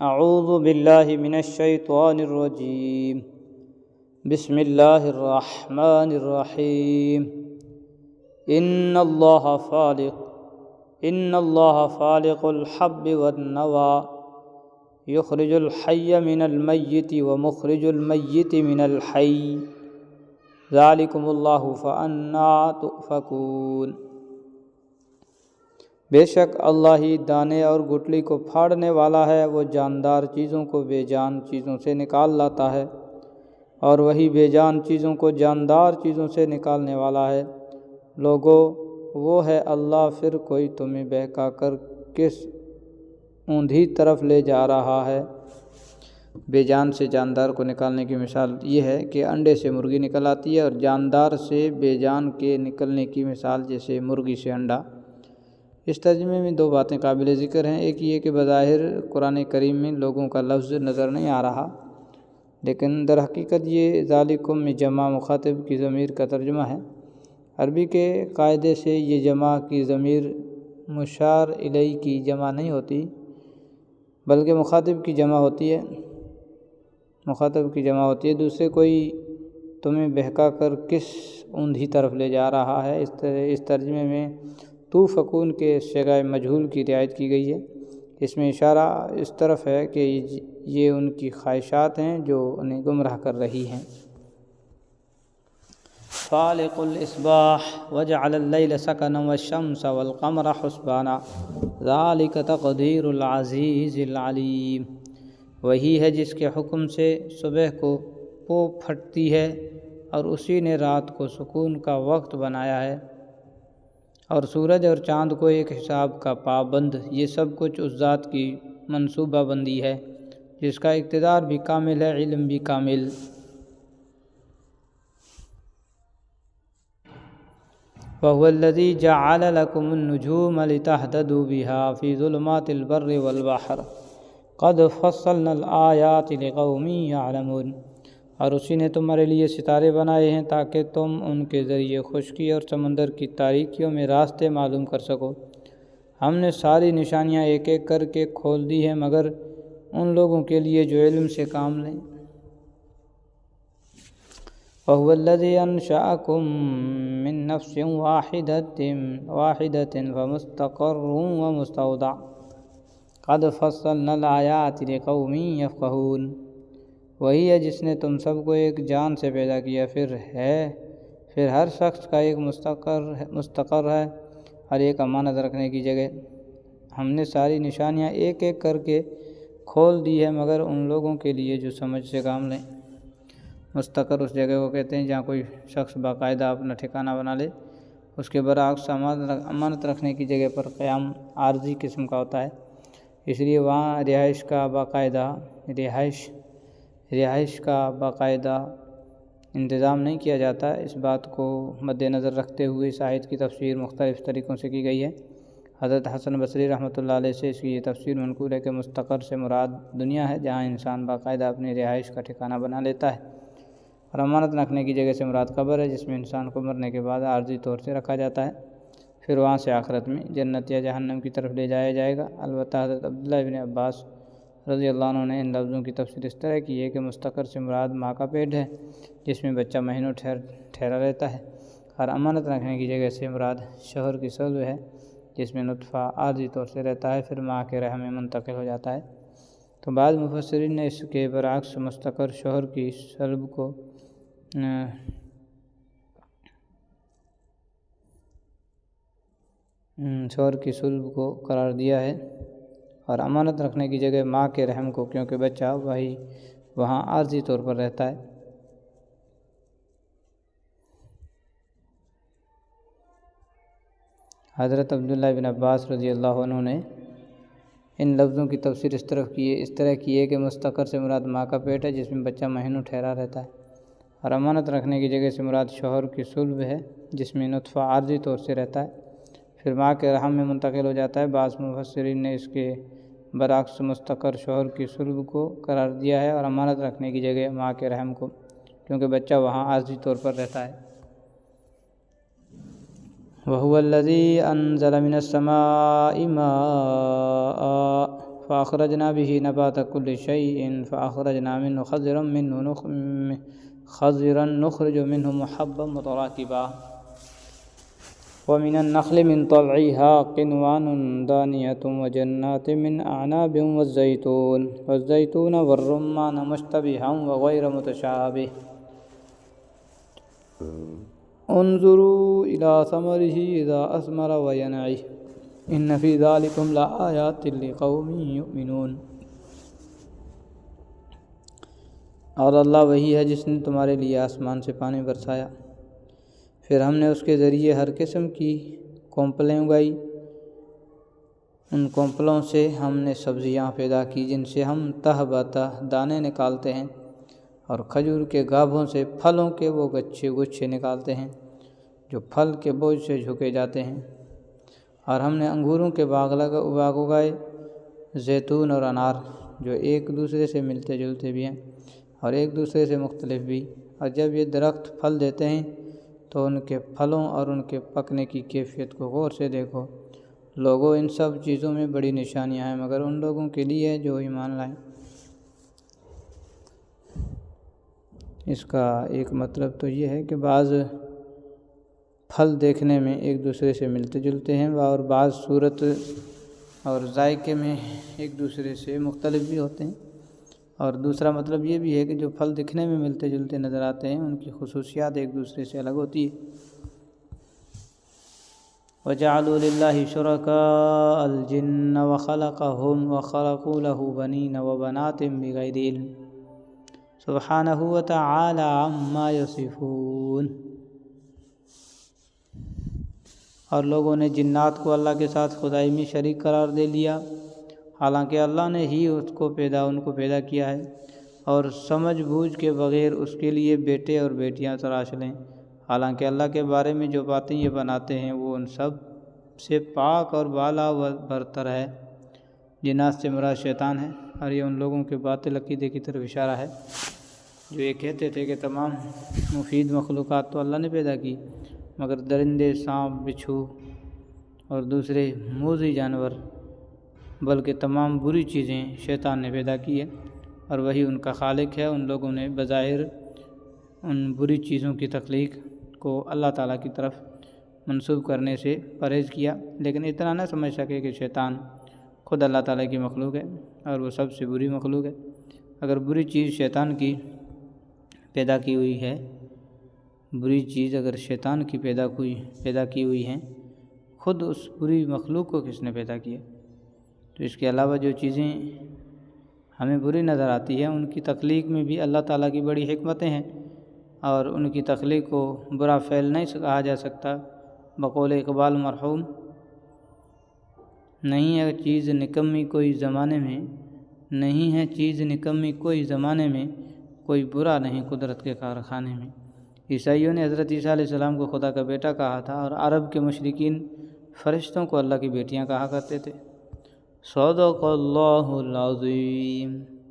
اعوذ باللہ من الشیطان الرجیم بسم اللہ الرحمن الرحیم ان اللہ فالق الحب والنوى یخرج الحی من المیت ومخرج المیت من الحی ذالکم اللہ فانا تؤفکون۔ بے شک اللہ ہی دانے اور گٹلی کو پھاڑنے والا ہے، وہ جاندار چیزوں کو بے جان چیزوں سے نکال لاتا ہے اور وہی بے جان چیزوں کو جاندار چیزوں سے نکالنے والا ہے۔ لوگو وہ ہے اللہ، پھر کوئی تمہیں بہکا کر کس اوندھی طرف لے جا رہا ہے۔ بے جان سے جاندار کو نکالنے کی مثال یہ ہے کہ انڈے سے مرغی نکل آتی ہے، اور جاندار سے بے جان کے نکلنے کی مثال جیسے مرغی سے انڈا۔ اس ترجمے میں دو باتیں قابل ذکر ہیں۔ ایک یہ کہ بظاہر قرآن کریم میں لوگوں کا لفظ نظر نہیں آ رہا، لیکن در حقیقت یہ ذالکم میں جمع مخاطب کی ضمیر کا ترجمہ ہے۔ عربی کے قاعدے سے یہ جمع کی ضمیر مشار الیہ کی جمع نہیں ہوتی، بلکہ مخاطب کی جمع ہوتی ہے۔ دوسرے کوئی تمہیں بہکا کر کس اوندھی طرف لے جا رہا ہے۔ اس ترجمے میں تو فکون کے صیغہ مجہول کی رعایت کی گئی ہے۔ اس میں اشارہ اس طرف ہے کہ یہ ان کی خواہشات ہیں جو انہیں گمراہ کر رہی ہیں۔ فالق الاصباح وجعل اللیل سکنا والشمس والقمر حسبانا ذلک تقدیر العزیز العلیم۔ وہی ہے جس کے حکم سے صبح کو پھٹتی ہے، اور اسی نے رات کو سکون کا وقت بنایا ہے، اور سورج اور چاند کو ایک حساب کا پابند۔ یہ سب کچھ اس ذات کی منصوبہ بندی ہے جس کا اقتدار بھی کامل ہے، علم بھی کامل۔ وَهُوَ الَّذِي جَعَلَ لَكُمُ النُّجُومَ لِتَهْتَدُوا بِهَا فِي ظُلُمَاتِ الْبَرِّ وَالْبَحْرِ قَدْ فَصَّلْنَا الْآيَاتِ لِقَوْمٍ يَعْلَمُونَ۔ اور اسی نے تمہارے لیے ستارے بنائے ہیں تاکہ تم ان کے ذریعے خشکی اور سمندر کی تاریکیوں میں راستے معلوم کر سکو۔ ہم نے ساری نشانیاں ایک ایک کر کے کھول دی ہیں، مگر ان لوگوں کے لیے جو علم سے کام لیں۔ وَهُوَ الَّذِي أَنشَأَكُم مِّن نَّفْسٍ وَاحِدَةٍ فَمُسْتَقَرٌّ وَمُسْتَوْدَعٌ قَدْ فَصَّلْنَا الْآيَاتِ لِقَوْمٍ يَفْقَهُونَ۔ وہی ہے جس نے تم سب کو ایک جان سے پیدا کیا، پھر ہر شخص کا ایک مستقر ہے اور ایک امانت رکھنے کی جگہ۔ ہم نے ساری نشانیاں ایک ایک کر کے کھول دی ہے، مگر ان لوگوں کے لیے جو سمجھ سے کام لیں۔ مستقر اس جگہ کو کہتے ہیں جہاں کوئی شخص باقاعدہ اپنا ٹھکانہ بنا لے۔ اس کے برعکس امانت رکھنے کی جگہ پر قیام عارضی قسم کا ہوتا ہے، اس لیے وہاں رہائش کا باقاعدہ انتظام نہیں کیا جاتا۔ اس بات کو مد نظر رکھتے ہوئے اس آیت کی تفسیر مختلف طریقوں سے کی گئی ہے۔ حضرت حسن بصری رحمۃ اللہ علیہ سے اس کی یہ تفسیر منقول ہے کہ مستقر سے مراد دنیا ہے، جہاں انسان باقاعدہ اپنی رہائش کا ٹھکانہ بنا لیتا ہے، اور امانت رکھنے کی جگہ سے مراد قبر ہے، جس میں انسان کو مرنے کے بعد عارضی طور سے رکھا جاتا ہے، پھر وہاں سے آخرت میں جنت یا جہنم کی طرف لے جایا جائے گا۔ البتہ حضرت عبداللہ بن عباس رضی اللہ عنہ نے ان لفظوں کی تفسیر اس طرح کی ہے کہ مستقر سے مراد ماں کا پیٹ ہے، جس میں بچہ مہینوں ٹھہرا رہتا ہے، اور امانت رکھنے کی جگہ سے مراد شوہر کی صلب ہے، جس میں نطفہ عارضی طور سے رہتا ہے، پھر ماں کے رحم میں منتقل ہو جاتا ہے۔ تو بعض مفسرین نے اس کے برعکس مستقر شوہر کی صلب کو قرار دیا ہے، اور امانت رکھنے کی جگہ ماں کے رحم کو، کیونکہ بچہ وہاں عارضی طور پر رہتا ہے۔ حضرت عبداللہ بن عباس رضی اللہ عنہ نے ان لفظوں کی تفسیر اس طرح کی ہے کہ مستقر سے مراد ماں کا پیٹ ہے، جس میں بچہ مہینوں ٹھہرا رہتا ہے، اور امانت رکھنے کی جگہ سے مراد شوہر کی صلب ہے، جس میں نطفہ عارضی طور سے رہتا ہے، پھر ماں کے رحم میں منتقل ہو جاتا ہے۔ بعض مفسرین نے اس کے برعکس مستقر شوہر کی صلب کو قرار دیا ہے، اور امانت رکھنے کی جگہ ماں کے رحم کو، کیونکہ بچہ وہاں عارضی طور پر رہتا ہے۔ وَهُوَ الَّذِي أَنزَلَ مِنَ السَّمَاءِ مَاءً فأخرجنا به نبات كل شيء فأخرجنا منه خضرا نخرج منه محبا متراكبا ومن النخل من طلعها قنوان دانية وجنات من أعناب والزيتون والرمان مشتبها وغير متشابه انظروا إلى ثمره إذا أثمر وينعه إن في ذلكم لآيات لقوم يؤمنون۔ اور اللہ وہی ہے جس نے تمہارے لیے آسمان سے پانی برسایا، پھر ہم نے اس کے ذریعے ہر قسم کی کونپلیں اگائی، ان کونپلوں سے ہم نے سبزیاں پیدا کی جن سے ہم تہ بتہ دانے نکالتے ہیں، اور کھجور کے گابھوں سے پھلوں کے وہ گچھے نکالتے ہیں جو پھل کے بوجھ سے جھکے جاتے ہیں۔ اور ہم نے انگوروں کے باغ اگائے، زیتون اور انار، جو ایک دوسرے سے ملتے جلتے بھی ہیں اور ایک دوسرے سے مختلف بھی، اور جب یہ درخت پھل دیتے ہیں تو ان کے پھلوں اور ان کے پکنے کی کیفیت کو غور سے دیکھو۔ لوگوں، ان سب چیزوں میں بڑی نشانیاں ہیں مگر ان لوگوں کے لیے جو ایمان لائیں۔ اس کا ایک مطلب تو یہ ہے کہ بعض پھل دیکھنے میں ایک دوسرے سے ملتے جلتے ہیں اور بعض صورت اور ذائقے میں ایک دوسرے سے مختلف بھی ہوتے ہیں، اور دوسرا مطلب یہ بھی ہے کہ جو پھل دکھنے میں ملتے جلتے نظر آتے ہیں ان کی خصوصیات ایک دوسرے سے الگ ہوتی ہے۔ وَجَعَلُوا لِلَّهِ شُرَكَاءَ الْجِنَّ وَخَلَقَهُمْ وَخَلَقُوا لَهُ بَنِينَ وَبَنَاتٍ بِغَيْرِ عِلْمٍ سُبْحَانَهُ وَتَعَالَى عَمَّا يَصِفُونَ۔ اور لوگوں نے جنات کو اللہ کے ساتھ خدائی میں شریک قرار دے لیا، حالانکہ اللہ نے ہی ان کو پیدا کیا ہے، اور سمجھ بوجھ کے بغیر اس کے لیے بیٹے اور بیٹیاں تراش لیں، حالانکہ اللہ کے بارے میں جو باتیں یہ بناتے ہیں وہ ان سب سے پاک اور بالا و برتر ہے۔ جنات سے مراد شیطان ہے، اور یہ ان لوگوں کے باطل عقیدے کی طرف اشارہ ہے جو یہ کہتے تھے کہ تمام مفید مخلوقات تو اللہ نے پیدا کی، مگر درندے، سانپ، بچھو اور دوسرے موذی جانور بلکہ تمام بری چیزیں شیطان نے پیدا کی ہے، اور وہی ان کا خالق ہے۔ ان لوگوں نے بظاہر ان بری چیزوں کی تخلیق کو اللہ تعالیٰ کی طرف منسوب کرنے سے پرہیز کیا، لیکن اتنا نہ سمجھ سکے کہ شیطان خود اللہ تعالیٰ کی مخلوق ہے اور وہ سب سے بری مخلوق ہے۔ اگر بری چیز شیطان کی پیدا کی ہوئی ہے، بری چیز اگر شیطان کی پیدا کی ہوئی ہے، خود اس بری مخلوق کو کس نے پیدا کیا؟ تو اس کے علاوہ جو چیزیں ہمیں بری نظر آتی ہیں ان کی تخلیق میں بھی اللہ تعالیٰ کی بڑی حکمتیں ہیں، اور ان کی تخلیق کو برا فعل نہیں کہا جا سکتا۔ بقول اقبال مرحوم، نہیں ہے چیز نکمی کوئی زمانے میں، کوئی برا نہیں قدرت کے کارخانے میں۔ عیسائیوں نے حضرت عیسیٰ علیہ السلام کو خدا کا بیٹا کہا تھا، اور عرب کے مشرکین فرشتوں کو اللہ کی بیٹیاں کہا کرتے تھے۔ صدق اللہ العظیم۔